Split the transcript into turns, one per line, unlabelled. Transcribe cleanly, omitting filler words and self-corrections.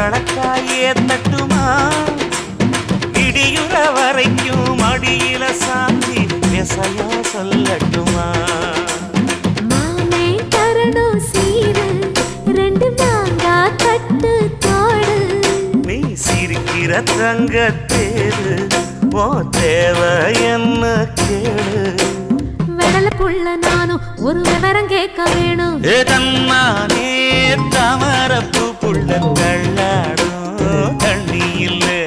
அளக்காயே தட்டுமா இடியுற வரைக்கும் அடியில சாஞ்சி விசையா சொல்லட்டுமா
மாமே தரணும் சீரு ரெண்டு மாங்கா கட்டு தோடு
நீ சிரிக்கிற தங்கத்தேரு ஓ தேவை என்ன கேளு
வெடல புள்ள நானும் ஒரு விவரம் கேட்க வேணும்
தன்னானே தாமரப்பு புள்ள தள்ளாடும் தண்ணி இல்லை